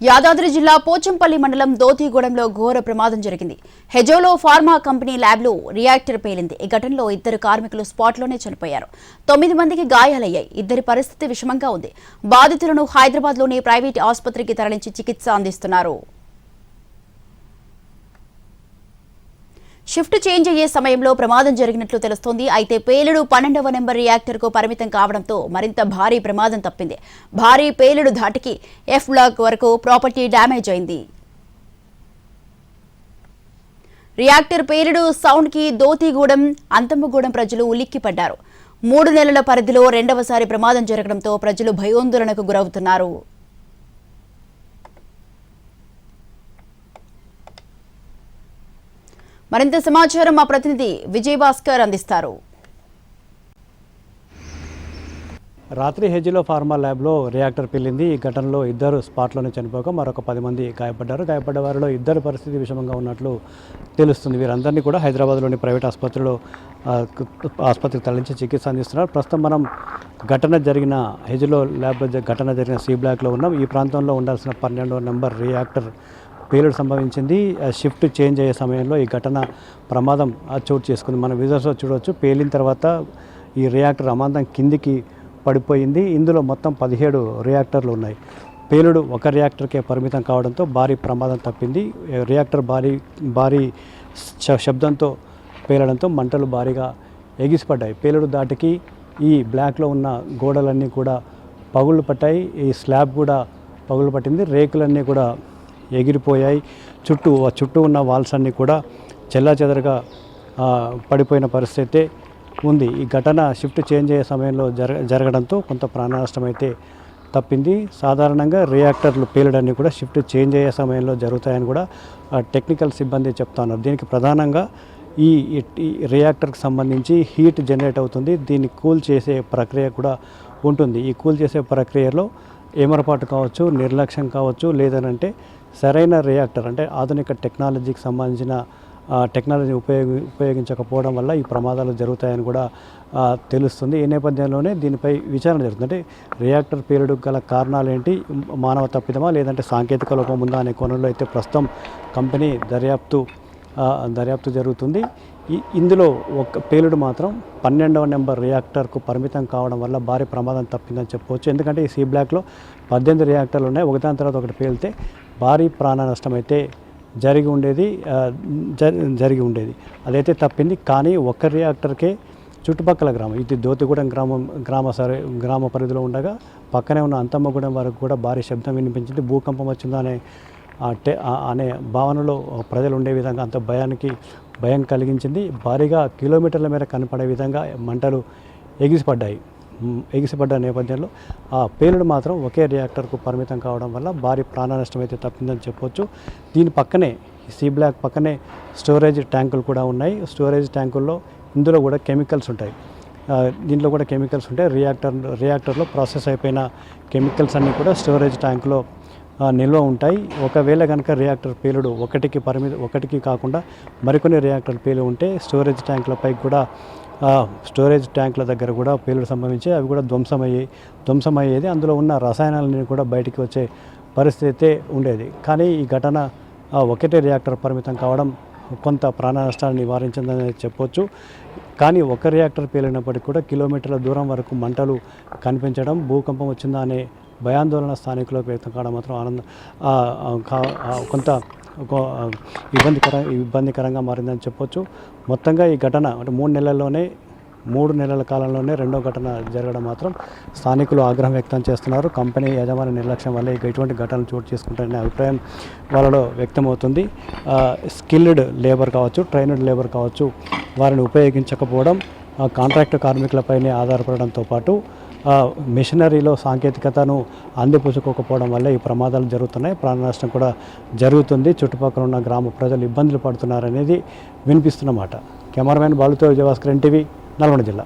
యాదాద్రి జిల్లా పోచంపల్లి మండలం దోతిగూడెంలో ఘోర ప్రమాదం జరిగింది. హెజోలో ఫార్మా కంపెనీ ల్యాబ్లో రియాక్టర్ పేలింది. ఈ ఘటనలో 2 కార్మికులు స్పాట్లోనే చనిపోయారు. 9 మందికి గాయాలయ్యాయి. ఇద్దరి పరిస్థితి విషమంగా ఉంది. బాధితులను హైదరాబాద్లోని ప్రైవేట్ ఆసుపత్రికి తరలించి చికిత్స అందిస్తున్నారు. షిఫ్ట్ చేంజ్ అయ్యే సమయంలో ప్రమాదం జరిగినట్లు తెలుస్తోంది. అయితే పేలుడు 12వ నెంబర్ రియాక్టర్కు పరిమితం కావడంతో మరింత భారీ ప్రమాదం తప్పింది. భారీ పేలుడు ధాటికి ఎఫ్ బ్లాక్ వరకు ప్రాపర్టీ డ్యామేజ్ అయింది. రియాక్టర్ పేలుడు సౌండ్కి దోతిగూడెం, అంతమ్మగూడెం ప్రజలు ఉలిక్కిపడ్డారు. 3 నెలల పరిధిలో రెండవసారి ప్రమాదం జరగడంతో ప్రజలు భయోందోళనకు గురవుతున్నారు. మరింత సమాచారం మా ప్రతినిధి విజయ్ భాస్కర్ అందిస్తారు. రాత్రి హెజిలో ఫార్మా ల్యాబ్లో రియాక్టర్ పేలింది. ఈ ఘటనలో 2 స్పాట్లోనే చనిపోగా మరొక 10 మంది గాయపడ్డారు. గాయపడ్డ వారిలో 2 పరిస్థితి విషమంగా ఉన్నట్లు తెలుస్తుంది. వీరందరినీ కూడా హైదరాబాద్లోని ప్రైవేట్ ఆసుపత్రికి తరలించి చికిత్స అందిస్తున్నారు. ప్రస్తుతం మనం ఘటన జరిగిన హెజిలో ల్యాబ్లో ఘటన జరిగిన సి బ్లాక్లో ఉన్నాం. ఈ ప్రాంతంలో ఉండాల్సిన 12వ నెంబర్ రియాక్టర్ పేలుడు సంభవించింది. షిఫ్ట్ చేంజ్ అయ్యే సమయంలో ఈ ఘటన ప్రమాదం చోటు చేసుకుంది. మన విజువల్స్లో చూడవచ్చు. పేలిన తర్వాత ఈ రియాక్టర్ అమాంతం కిందికి పడిపోయింది. ఇందులో మొత్తం 17 రియాక్టర్లు ఉన్నాయి. పేలుడు ఒక రియాక్టర్కే పరిమితం కావడంతో భారీ ప్రమాదం తప్పింది. రియాక్టర్ భారీ శబ్దంతో పేలడంతో మంటలు భారీగా ఎగిసిపడ్డాయి. పేలుడు దాటికి ఈ బ్లాక్లో ఉన్న గోడలన్నీ కూడా పగుళ్ళు పట్టాయి. ఈ స్లాబ్ కూడా పగుళ్ళు పట్టింది. రేకులన్నీ కూడా ఎగిరిపోయాయి. చుట్టూ ఉన్న వాల్స్ అన్నీ కూడా చెల్లాచెదరగా పడిపోయిన పరిస్థితి ఉంది. ఈ ఘటన షిఫ్ట్ చేంజ్ అయ్యే సమయంలో జరగడంతో కొంత ప్రాణ నష్టం అయితే తప్పింది. సాధారణంగా రియాక్టర్లు పేలడాన్ని కూడా షిఫ్ట్ చేంజ్ అయ్యే సమయంలో జరుగుతాయని కూడా టెక్నికల్ సిబ్బంది చెప్తున్నారు. దీనికి ప్రధానంగా ఈ రియాక్టర్కి సంబంధించి హీట్ జనరేట్ అవుతుంది. దీన్ని కూల్ చేసే ప్రక్రియ కూడా ఉంటుంది. ఈ కూల్ చేసే ప్రక్రియలో ఏమరపాటు కావచ్చు, నిర్లక్ష్యం కావచ్చు, లేదనంటే సరైన రియాక్టర్ అంటే ఆధునిక టెక్నాలజీకి సంబంధించిన టెక్నాలజీని ఉపయోగించకపోవడం వల్ల ఈ ప్రమాదాలు జరుగుతాయని కూడా తెలుస్తుంది. ఈ నేపథ్యంలోనే దీనిపై విచారణ జరుగుతుంది. అంటే రియాక్టర్ పేలుడుకు గల కారణాలు ఏంటి, మానవ తప్పిదమా లేదంటే సాంకేతిక లోపం ఉందా అనే కోణంలో అయితే ప్రస్తుతం కంపెనీ దర్యాప్తు జరుగుతుంది. ఇందులో ఒక పేలుడు మాత్రం 12వ నెంబర్ రియాక్టర్కు పరిమితం కావడం వల్ల భారీ ప్రమాదం తప్పిందని చెప్పవచ్చు. ఎందుకంటే ఈ సి బ్లాక్లో 18 రియాక్టర్లు ఉన్నాయి. ఒకదాని తర్వాత ఒకటి పేలితే భారీ ప్రాణ నష్టం అయితే జరిగి ఉండేది. అదైతే తప్పింది. కానీ ఒక్క రియాక్టర్కే చుట్టుపక్కల గ్రామం, ఇది దోతిగూడెం గ్రామ పరిధిలో ఉండగా పక్కనే ఉన్న అంతమ్మగూడెం వరకు కూడా భారీ శబ్దం వినిపించింది. భూకంపం వచ్చిందో అనే భావనలో ప్రజలు ఉండే విధంగా అంత భయం కలిగించింది. భారీగా కిలోమీటర్ల మేర కనపడే విధంగా మంటలు ఎగిసిపడ్డ నేపథ్యంలో ఆ పేలుడు మాత్రం ఒకే రియాక్టర్కు పరిమితం కావడం వల్ల భారీ ప్రాణ నష్టం అయితే తప్పిందని చెప్పొచ్చు. దీని పక్కనే సి బ్లాక్ పక్కనే స్టోరేజ్ ట్యాంకులు కూడా ఉన్నాయి. స్టోరేజ్ ట్యాంకుల్లో ఇందులో కూడా కెమికల్స్ ఉంటాయి. దీంట్లో కూడా కెమికల్స్ ఉంటాయి. రియాక్టర్లో ప్రాసెస్ అయిపోయిన కెమికల్స్ అన్నీ కూడా స్టోరేజ్ ట్యాంకులో నిల్వ ఉంటాయి. ఒకవేళ కనుక రియాక్టర్ పేలుడు ఒకటికి కాకుండా మరికొన్ని రియాక్టర్ పేలి ఉంటే స్టోరేజ్ ట్యాంకుల దగ్గర కూడా పేలుడు సంభవించి అవి కూడా ధ్వంసమయ్యేది. అందులో ఉన్న రసాయనాలని కూడా బయటికి వచ్చే పరిస్థితి ఉండేది. కానీ ఈ ఘటన ఒకటే రియాక్టర్ పరిమితం కావడం కొంత ప్రాణ నష్టాన్ని నివారించిందని చెప్పొచ్చు. కానీ ఒక రియాక్టర్ పేలినప్పటికీ కూడా కిలోమీటర్ల దూరం వరకు మంటలు కనిపించడం, భూకంపం వచ్చిందా అనే భయాందోళన స్థానికులకు వ్యక్తం కావడం మాత్రం కొంత ఇబ్బందికరంగా మారిందని చెప్పొచ్చు. మొత్తంగా ఈ ఘటన అంటే 3 నెలల కాలంలోనే రెండో ఘటన జరగడం మాత్రం స్థానికులు ఆగ్రహం వ్యక్తం చేస్తున్నారు. కంపెనీ యజమాని నిర్లక్ష్యం వల్ల ఇటువంటి ఘటనలు చోటు చేసుకుంటారనే అభిప్రాయం వాళ్ళలో వ్యక్తమవుతుంది. స్కిల్డ్ లేబర్ కావచ్చు, ట్రైన్డ్ లేబర్ కావచ్చు, వారిని ఉపయోగించకపోవడం, కాంట్రాక్టు కార్మికులపైనే ఆధారపడడంతో పాటు మెషినరీలో సాంకేతికతను అందిపుచ్చుకోకపోవడం వల్ల ఈ ప్రమాదాలు జరుగుతున్నాయి. ప్రాణ నష్టం కూడా జరుగుతుంది. చుట్టుపక్కల ఉన్న గ్రామ ప్రజలు ఇబ్బందులు పడుతున్నారనేది వినిపిస్తున్నమాట. కెమెరామెన్ బాలుతో విజయభాస్కర్, NTV, నల్గొండ జిల్లా.